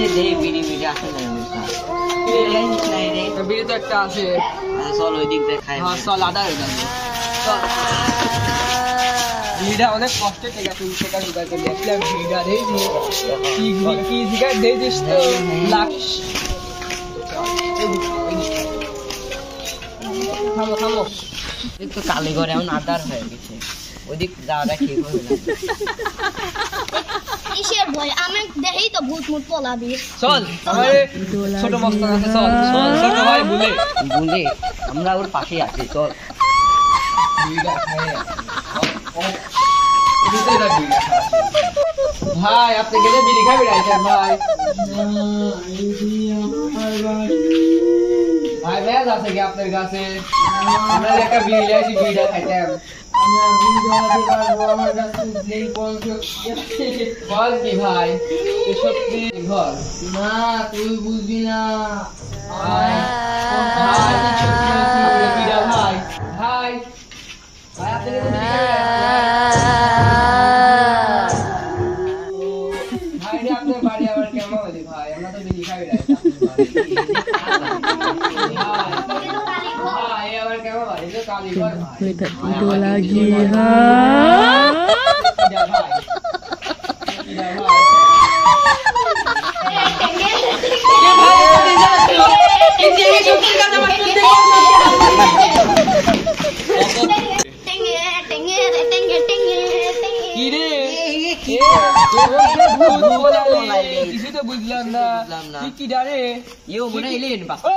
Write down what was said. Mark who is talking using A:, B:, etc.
A: আছে দে বিড়ি বিড়ি আছে না
B: বিড়ি তো একটা আছে
A: চল ওই দিক দিয়ে খাই
B: চল আদা হয়ে যাবে বিড়িটা অনেক কষ্টে থেকে 300 টাকা জোগাড় করে দেখলাম বিড়িটা দেই কি জিগার দেই দিস তো লাখ থামো থামো
A: একটু কালীগড়ে এখন আদার হয়ে গেছে ওদিক যাওয়াটা ঠিক হবে না
C: কিসের ভয় আমি দেখি তো ভূত মুত পলাবি
B: চল আমারে ছোট মস্তান আছে চল চল ছোট ভাই বলে
A: আমরা ওর পাশে আছি চল
B: বিড়িটা খাই ভাই আপনি গেলে বিড়ি খাবি রাইছেন ভাই ভাই ব্যাস আছে কি আপনার কাছে আমরা একটা বিড়ি লাইছি বিড়িটা খাইতাম বল কি ভাই সত্যি ঘর না তুই বুঝবি না ভাই ভাই ভাই ভাই আপনি আপনার বাড়ি আবার কেমন হলি ভাই আমরা তো বিড়ি খাই ভাই আবার কেমন বাড়ি তো কালীঘর কিছু তো বুঝলাম না কি ডারে
A: ইও মনে এলেন
B: ও